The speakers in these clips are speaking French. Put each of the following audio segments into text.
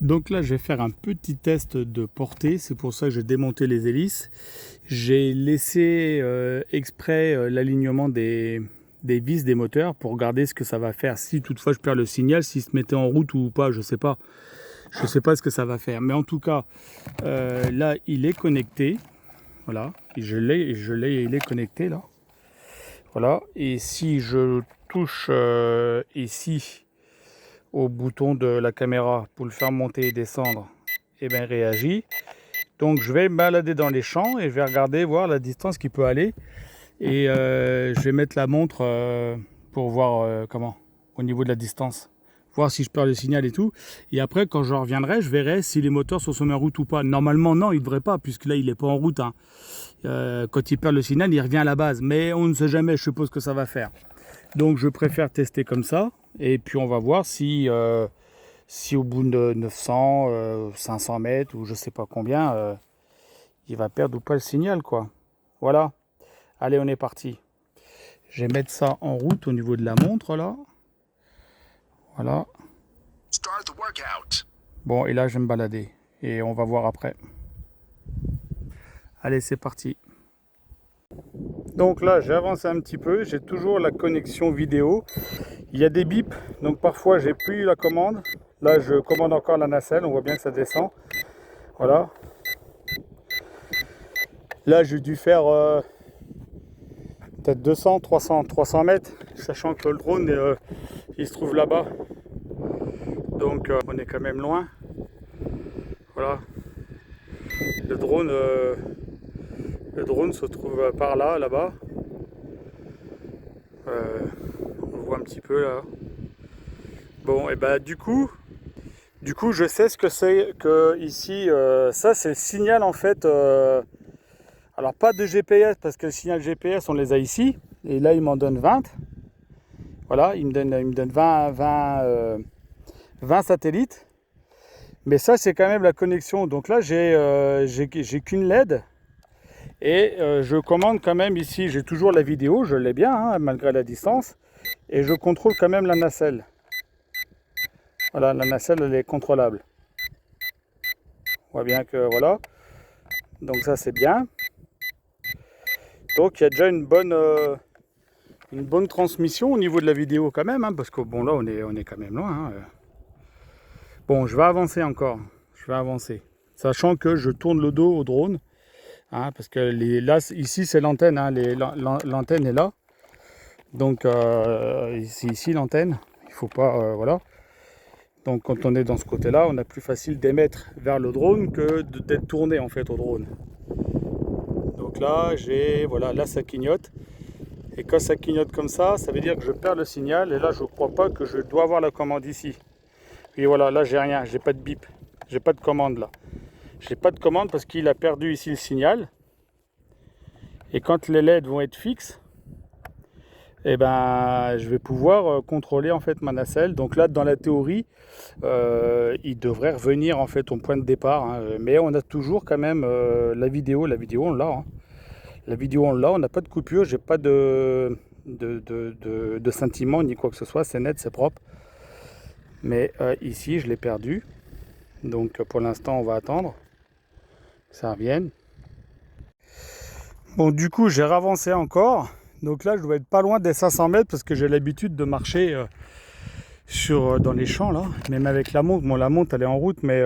Donc là, je vais faire un petit test de portée. C'est pour ça que j'ai démonté les hélices. J'ai laissé exprès l'alignement des vis des moteurs pour regarder ce que ça va faire. Si toutefois je perds le signal, s'il se mettait en route ou pas, je sais pas. Je sais pas ce que ça va faire. Mais en tout cas, là, il est connecté. Voilà. Il est connecté là. Voilà. Et si je touche ici au bouton de la caméra pour le faire monter et descendre, et bien réagit. Donc je vais me balader dans les champs et je vais regarder, voir la distance qu'il peut aller. Et je vais mettre la montre pour voir comment, au niveau de la distance. Voir si je perds le signal et tout. Et après, quand je reviendrai, je verrai si les moteurs sont mis en route ou pas. Normalement, non, il ne devrait pas, puisque là, il n'est pas en route. Hein. Quand il perd le signal, il revient à la base. Mais on ne sait jamais, je suppose que ça va faire. Donc je préfère tester comme ça. Et puis on va voir si au bout de 900, 500 mètres ou je sais pas combien, il va perdre ou pas le signal, quoi. Voilà. Allez, on est parti. Je vais mettre ça en route au niveau de la montre, là. Voilà. Bon, et là, je vais me balader. Et on va voir après. Allez, c'est parti. Donc là, j'ai avancé un petit peu. J'ai toujours la connexion vidéo. Il y a des bips, donc parfois j'ai plus la commande. Là, je commande encore la nacelle. On voit bien que ça descend. Voilà. Là, j'ai dû faire peut-être 200, 300 mètres, sachant que le drone, il se trouve là-bas. Donc, on est quand même loin. Voilà. Le drone se trouve par là, là-bas. On le voit un petit peu là. Bon, et ben du coup, je sais ce que c'est que ici. Ça, c'est le signal en fait. Alors pas de GPS parce que le signal GPS, on les a ici. Et là, il m'en donne 20. Voilà, il me donne 20 satellites. Mais ça, c'est quand même la connexion. Donc là, j'ai qu'une LED. Et je commande quand même ici. J'ai toujours la vidéo, je l'ai bien, hein, malgré la distance. Et je contrôle quand même la nacelle. Voilà, la nacelle, elle est contrôlable. On voit bien que voilà. Donc ça, c'est bien. Donc il y a déjà une bonne transmission au niveau de la vidéo quand même, hein, parce que bon là on est quand même loin. Hein. Bon, je vais avancer encore. Je vais avancer. Sachant que je tourne le dos au drone. Hein, parce que là, ici c'est l'antenne. Hein, l'antenne est là. Donc c'est ici l'antenne. Il faut pas. Voilà. Donc quand on est dans ce côté-là, on a plus facile d'émettre vers le drone que d'être tourné en fait au drone. Donc là, voilà, là ça clignote. Et quand ça clignote comme ça veut dire que je perds le signal. Et là, je ne crois pas que je dois avoir la commande ici. Et voilà, là j'ai rien, j'ai pas de bip, j'ai pas de commande là. J'ai pas de commande parce qu'il a perdu ici le signal. Et quand les LED vont être fixes, eh ben, je vais pouvoir contrôler en fait ma nacelle. Donc là, dans la théorie, il devrait revenir en fait au point de départ. Hein. Mais on a toujours quand même la vidéo on l'a. Hein. La vidéo on l'a, on n'a pas de coupure, j'ai pas de scintillement ni quoi que ce soit. C'est net, c'est propre. Mais ici, je l'ai perdu. Donc pour l'instant, on va attendre que ça revienne. Bon, du coup, j'ai ravancé encore. Donc là, je dois être pas loin des 500 mètres parce que j'ai l'habitude de marcher dans les champs là. Même avec la montre. Bon, la montre, elle est en route, mais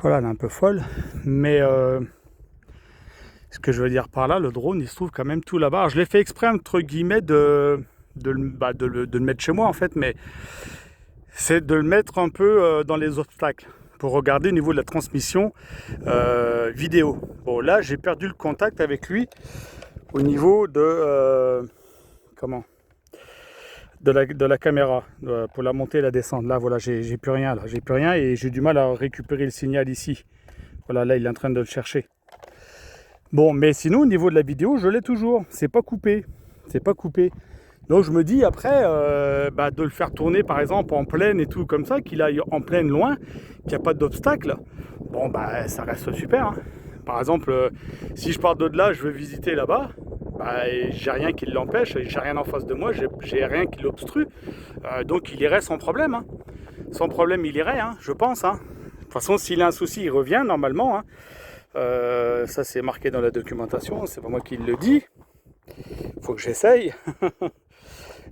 voilà, elle est un peu folle. Mais ce que je veux dire par là, le drone, il se trouve quand même tout là-bas. Alors, je l'ai fait exprès, entre guillemets, de le mettre chez moi en fait, mais c'est de le mettre un peu dans les obstacles pour regarder au niveau de la transmission vidéo. Bon, là, j'ai perdu le contact avec lui au niveau de la caméra pour la montée et la descente. Là, voilà, j'ai plus rien là, j'ai plus rien et j'ai du mal à récupérer le signal ici. Voilà, là, il est en train de le chercher. Bon, mais sinon, au niveau de la vidéo, je l'ai toujours. C'est pas coupé. C'est pas coupé. Donc je me dis après de le faire tourner par exemple en plaine et tout comme ça, qu'il aille en plaine loin, qu'il n'y a pas d'obstacle. Bon ça reste super. Hein. Par exemple, si je pars de là, je veux visiter là-bas, j'ai rien qui l'empêche, j'ai rien en face de moi, j'ai rien qui l'obstrue. Donc il irait sans problème. Hein. sans problème il irait, hein, je pense. Hein. De toute façon, s'il a un souci, il revient normalement. Hein. Ça c'est marqué dans la documentation, c'est pas moi qui le dis. Faut que j'essaye.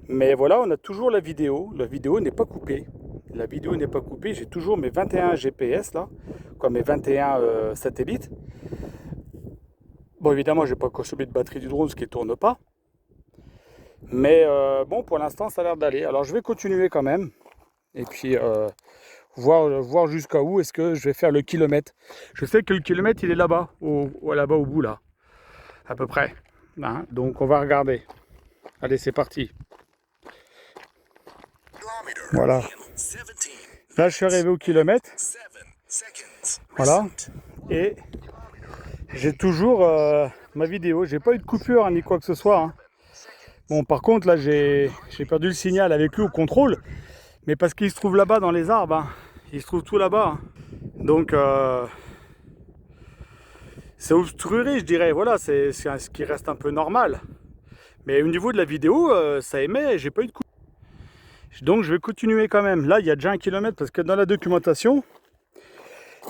Mais voilà, on a toujours la vidéo n'est pas coupée. La vidéo n'est pas coupée, j'ai toujours mes 21 GPS là, quoi, mes 21 satellites. Bon, évidemment, j'ai pas consommé de batterie du drone, ce qui ne tourne pas. Mais bon, pour l'instant, ça a l'air d'aller. Alors, je vais continuer quand même. Et puis, voir jusqu'à où est-ce que je vais faire le kilomètre. Je sais que le kilomètre, il est là-bas, là-bas au bout, là. À peu près. Hein, donc, on va regarder. Allez, c'est parti. Voilà. Là, je suis arrivé au kilomètre. Voilà. Et j'ai toujours ma vidéo. J'ai pas eu de coupure hein, ni quoi que ce soit. Hein. Bon, par contre, là, j'ai perdu le signal avec lui au contrôle. Mais parce qu'il se trouve là-bas dans les arbres. Hein. Il se trouve tout là-bas. Hein. Donc, c'est obstrué, je dirais. Voilà, c'est ce qui reste un peu normal. Mais au niveau de la vidéo, ça émet. J'ai pas eu de coupure. Donc, je vais continuer quand même. Là, il y a déjà 1 kilomètre parce que dans la documentation,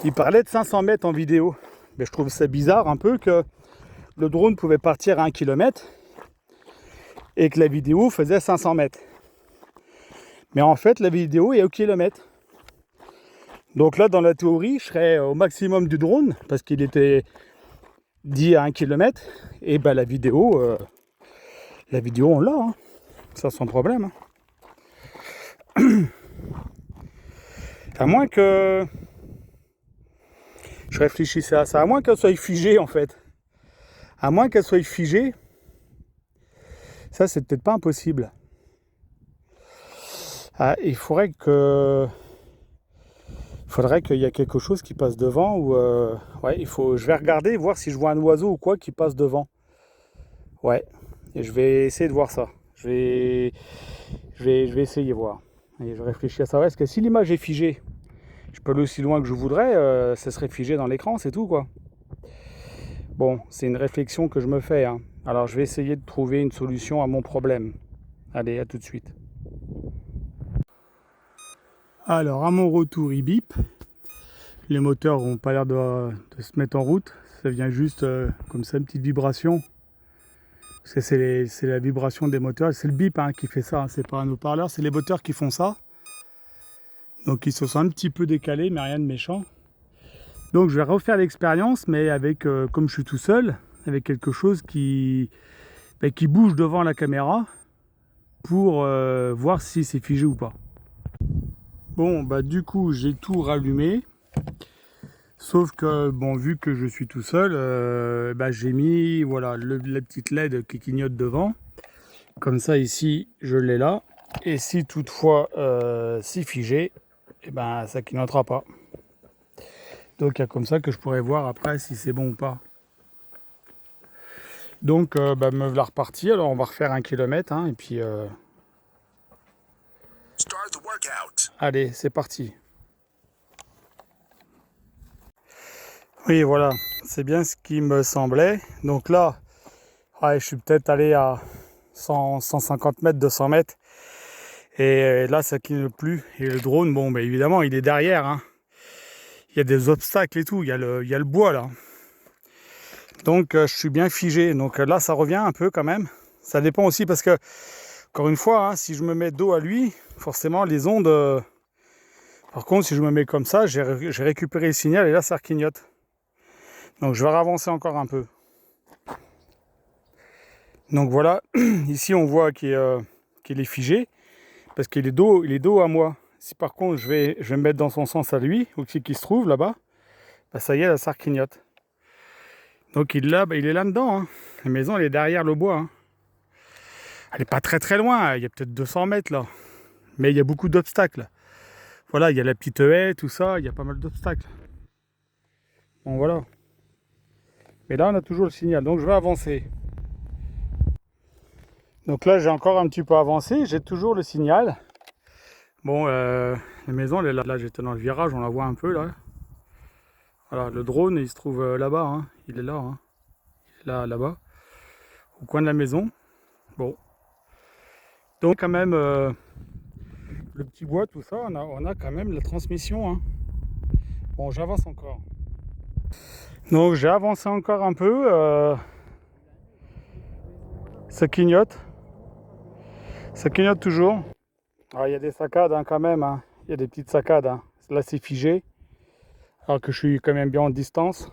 il parlait de 500 mètres en vidéo. Mais je trouve ça bizarre un peu que le drone pouvait partir à 1 kilomètre et que la vidéo faisait 500 mètres. Mais en fait, la vidéo est au kilomètre. Donc là, dans la théorie, je serais au maximum du drone parce qu'il était dit à 1 kilomètre. Et ben la vidéo, on l'a, hein. Ça sans problème. Hein. À moins que je réfléchissais à ça, à moins qu'elle soit figée en fait. À moins qu'elle soit figée, ça c'est peut-être pas impossible. Ah, il faudrait qu'il y ait quelque chose qui passe devant ou ouais, je vais regarder voir si je vois un oiseau ou quoi qui passe devant. Ouais, et je vais essayer de voir ça. Je vais essayer de voir. Et je réfléchis à ça. Est-ce que si l'image est figée, je peux aller aussi loin que je voudrais, ça serait figé dans l'écran, c'est tout quoi. Bon, c'est une réflexion que je me fais. Hein. Alors je vais essayer de trouver une solution à mon problème. Allez, à tout de suite. Alors à mon retour, il bip. Les moteurs n'ont pas l'air de se mettre en route. Ça vient juste comme ça, une petite vibration. Parce que c'est la vibration des moteurs. C'est le bip hein, qui fait ça. Hein. C'est pas un haut-parleur, c'est les moteurs qui font ça. Donc ils se sont un petit peu décalés, mais rien de méchant. Donc je vais refaire l'expérience, mais avec, comme je suis tout seul, avec quelque chose qui bouge devant la caméra pour voir si c'est figé ou pas. Bon, bah du coup, j'ai tout rallumé. Sauf que, bon, vu que je suis tout seul, j'ai mis voilà, la petite LED qui clignote devant. Comme ça, ici, je l'ai là. Et si toutefois c'est figé, et ben, ça clignotera pas. Donc, il y a comme ça que je pourrais voir après si c'est bon ou pas. Donc, me voilà reparti. Alors, on va refaire 1 kilomètre. Hein, et puis, allez, c'est parti. Oui, voilà, c'est bien ce qui me semblait. Donc là, ouais, je suis peut-être allé à 150 mètres, 200 mètres. Et là, ça clignote plus. Et le drone, bon, bah, évidemment, il est derrière. Hein. Il y a des obstacles et tout. Il y a le bois, là. Donc, je suis bien figé. Donc là, ça revient un peu quand même. Ça dépend aussi parce que, encore une fois, hein, si je me mets dos à lui, forcément, les ondes... Par contre, si je me mets comme ça, j'ai récupéré le signal et là, ça clignote. Donc, je vais avancer encore un peu. Donc voilà, ici on voit qu'il est figé parce qu'il est dos à moi. Si par contre je vais me mettre dans son sens à lui, où c'est qu'il se trouve là-bas, bah ça y est, ça clignote. Donc il est là dedans. Hein. La maison elle est derrière le bois. Hein. Elle n'est pas très très loin, il y a peut-être 200 mètres là. Mais il y a beaucoup d'obstacles. Voilà, il y a la petite haie, tout ça, il y a pas mal d'obstacles. Bon voilà. Mais là on a toujours le signal, donc je vais avancer. Donc là j'ai encore un petit peu avancé, j'ai toujours le signal. Bon, la maison elle est là, là j'étais dans le virage, on la voit un peu là. Voilà, le drone il se trouve là-bas, hein. Il est là, hein. Il est là-bas, au coin de la maison. Bon, donc quand même le petit bois, tout ça, on a quand même la transmission, hein. Bon, j'avance encore. Donc j'ai avancé encore un peu. Ça clignote. Ça clignote toujours. Alors, il y a des saccades hein, quand même. Hein. Il y a des petites saccades. Hein. Là, c'est figé. Alors que je suis quand même bien en distance.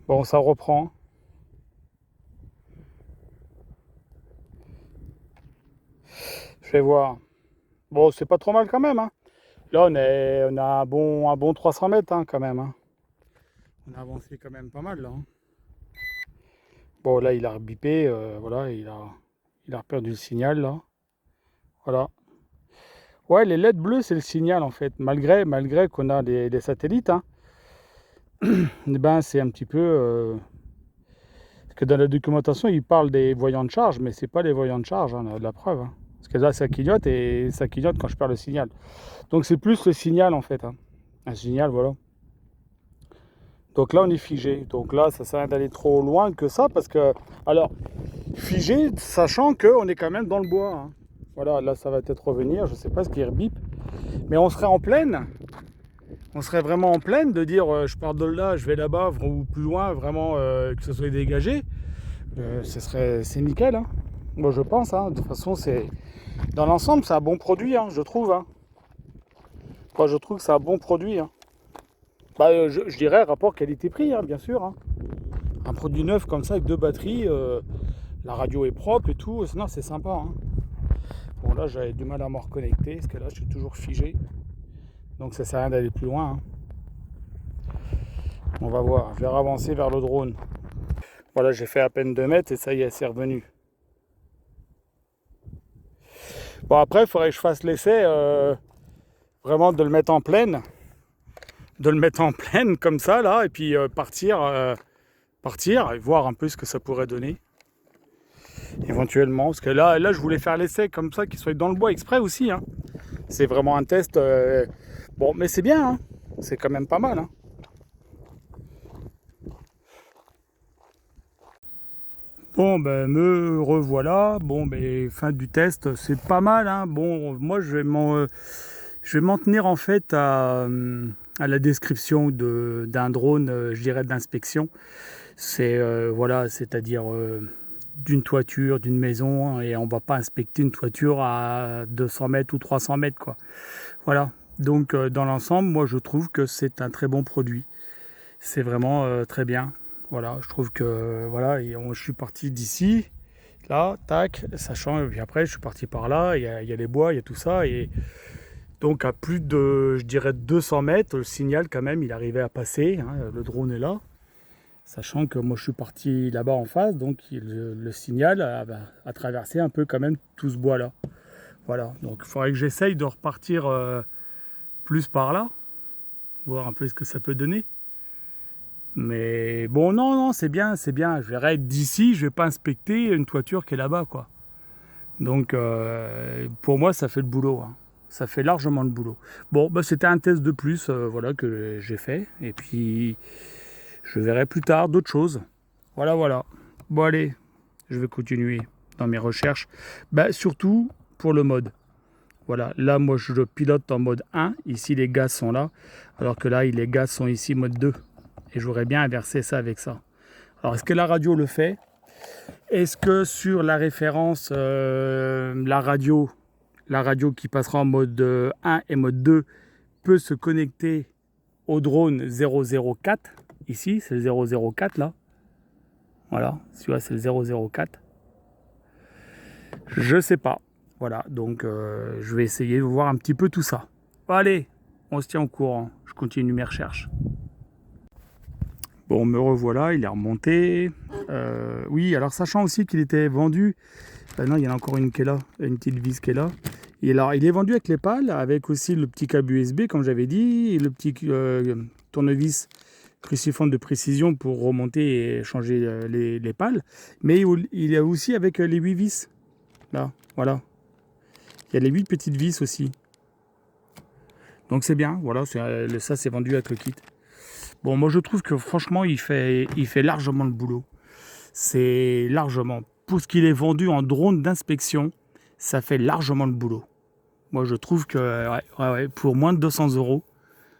Bon, ça reprend. Je vais voir. Bon, c'est pas trop mal quand même. Hein. Là, on a un bon 300 mètres hein, quand même. Hein. On a avancé quand même pas mal là. Hein. Bon, là, il a rebipé. Voilà, il a perdu le signal là. Voilà. Ouais, les LED bleus, c'est le signal en fait. Malgré qu'on a des satellites, hein, eh ben, c'est un petit peu. Parce que dans la documentation, ils parlent des voyants de charge, mais c'est pas les voyants de charge, hein, la preuve. Hein. Parce que là, ça clignote et ça clignote quand je perds le signal. Donc c'est plus le signal en fait. Hein. Un signal, voilà. Donc là, on est figé. Donc là, ça sert à rien d'aller trop loin que ça, parce que. Alors, figé, sachant qu'on est quand même dans le bois. Hein. Voilà, là, ça va peut-être revenir. Je sais pas ce qui rebip. Mais on serait en plaine. On serait vraiment en plaine de dire je pars de là, je vais là-bas ou plus loin, vraiment que ce soit dégagé. C'est nickel. Hein. Moi, je pense. Hein. De toute façon, c'est dans l'ensemble, c'est un bon produit, hein, je trouve. Hein. Moi, je trouve que c'est un bon produit. Hein. Bah, je dirais rapport qualité-prix, hein, bien sûr. Hein. Un produit neuf comme ça avec deux batteries, la radio est propre et tout. Non, c'est sympa. Hein. Bon, là, j'avais du mal à me reconnecter parce que là, je suis toujours figé. Donc, ça sert à rien d'aller plus loin. Hein. On va voir. Je vais avancer vers le drone. Voilà, j'ai fait à peine 2 mètres et ça y est, c'est revenu. Bon, après, il faudrait que je fasse l'essai vraiment de le mettre en pleine. De le mettre en pleine comme ça, là, et puis partir et voir un peu ce que ça pourrait donner. Éventuellement. Parce que là je voulais faire l'essai comme ça, qu'il soit dans le bois exprès aussi. Hein. C'est vraiment un test. Bon, mais c'est bien. Hein. C'est quand même pas mal. Hein. Bon, ben me revoilà. Bon, ben fin du test, c'est pas mal. Hein. Bon, moi je vais m'en tenir en fait à la description d'un drone, je dirais d'inspection. C'est voilà, c'est-à-dire d'une toiture, d'une maison, hein, et on va pas inspecter une toiture à 200 mètres ou 300 mètres, quoi. Voilà. Donc dans l'ensemble, moi je trouve que c'est un très bon produit. C'est vraiment très bien. Voilà, je trouve que voilà, je suis parti d'ici, là, tac, sachant, et puis après je suis parti par là, il y a les bois, il y a tout ça, et donc à plus de, je dirais 200 mètres, le signal quand même, il arrivait à passer, hein, le drone est là, sachant que moi je suis parti là-bas en face, donc le signal a traversé un peu quand même tout ce bois-là. Voilà, donc il faudrait que j'essaye de repartir plus par là, voir un peu ce que ça peut donner. Mais bon, non, c'est bien, c'est bien. Je verrai d'ici, je vais pas inspecter une toiture qui est là-bas, quoi. Donc, pour moi, ça fait le boulot. Hein. Ça fait largement le boulot. Bon, bah, c'était un test de plus, voilà, que j'ai fait. Et puis, je verrai plus tard d'autres choses. Voilà, voilà. Bon, allez, je vais continuer dans mes recherches. Bah, surtout pour le mode. Voilà, là, moi, je le pilote en mode 1. Ici, les gaz sont là. Alors que là, les gaz sont ici, mode 2. Et j'aurais bien inversé ça avec ça. Alors, est-ce que la radio le fait? Est-ce que sur la référence, la radio qui passera en mode 1 et mode 2 peut se connecter au drone 004? Ici, c'est le 004 là. Voilà, celui-là, c'est le 004. Je sais pas. Voilà, donc je vais essayer de voir un petit peu tout ça. Bon, allez, on se tient au courant. Je continue mes recherches. Bon, me revoilà, il est remonté. Oui, alors sachant aussi qu'il était vendu, non, il y en a encore une qui est là, une petite vis qui est là. Et alors, il est vendu avec les pales, avec aussi le petit câble USB, comme j'avais dit, et le petit tournevis cruciforme de précision pour remonter et changer les pales. Mais il est aussi avec les 8 vis. Là, voilà. Il y a les 8 petites vis aussi. Donc c'est bien, voilà, ça c'est vendu avec le kit. Bon, moi je trouve que franchement, il fait largement le boulot. C'est largement. Pour ce qu'il est vendu en drone d'inspection, ça fait largement le boulot. Moi, je trouve que ouais, pour moins de 200 €,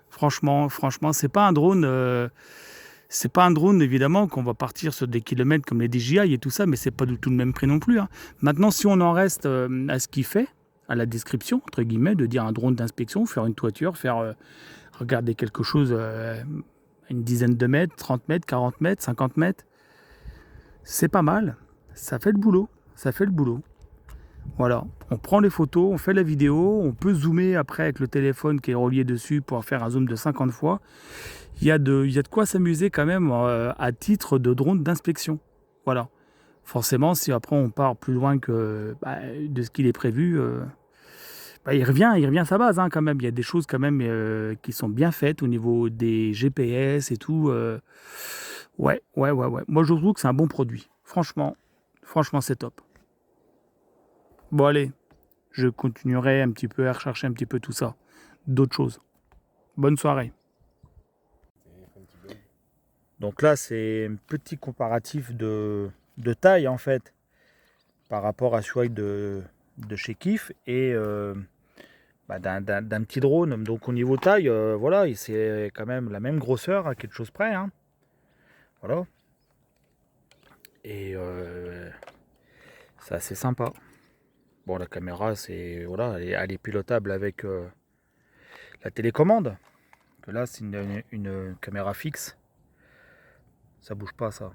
franchement, c'est pas un drone. C'est pas un drone évidemment qu'on va partir sur des kilomètres comme les DJI et tout ça, mais c'est pas du tout le même prix non plus. Hein. Maintenant, si on en reste à ce qu'il fait, à la description entre guillemets, de dire un drone d'inspection, faire une toiture, faire regarder quelque chose à une dizaine de mètres, 30 mètres, 40 mètres, 50 mètres, c'est pas mal. Ça fait le boulot. Ça fait le boulot. Voilà, on prend les photos, on fait la vidéo, on peut zoomer après avec le téléphone qui est relié dessus pour faire un zoom de 50 fois. Il y a de quoi s'amuser quand même à titre de drone d'inspection. Voilà. Forcément, si après on part plus loin que de ce qu'il est prévu, il revient à sa base hein, quand même. Il y a des choses quand même qui sont bien faites au niveau des GPS et tout. Ouais. Moi, je trouve que c'est un bon produit. Franchement, c'est top. Bon, allez, je continuerai un petit peu à rechercher un petit peu tout ça. D'autres choses. Bonne soirée. Donc là, c'est un petit comparatif de taille en fait par rapport à celui de chez Kif et d'un petit drone. Donc au niveau taille, voilà, c'est quand même la même grosseur à quelque chose près. Hein. Voilà. Et c'est assez sympa. Bon, la caméra, c'est voilà, elle est pilotable avec la télécommande. Que là, c'est une caméra fixe. Ça bouge pas, ça.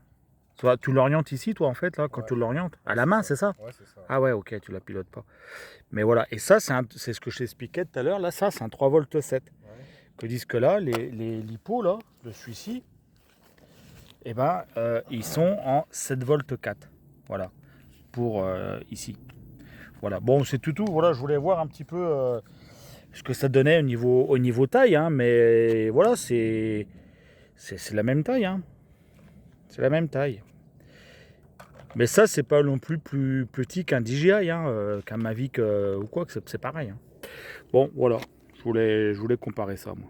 Soit tu l'orientes ici, toi, en fait, là, quand tu l'orientes. À la main, c'est ça? Ouais, c'est ça. Ah ouais, ok, tu la pilotes pas. Mais voilà, et ça, c'est ce que je t'expliquais tout à l'heure. Là, ça, c'est un 3,7 V. Ouais. Que disent que là, les LiPo, là, de celui-ci, eh ben, ils sont en 7,4 V. Voilà, pour ici. Voilà, bon, c'est tout. Voilà, je voulais voir un petit peu ce que ça donnait au niveau taille, hein, mais voilà, c'est la même taille, hein. C'est la même taille. Mais ça, c'est pas non plus petit qu'un DJI, hein, qu'un Mavic ou quoi, que c'est pareil. Hein. Bon, voilà, je voulais comparer ça, moi.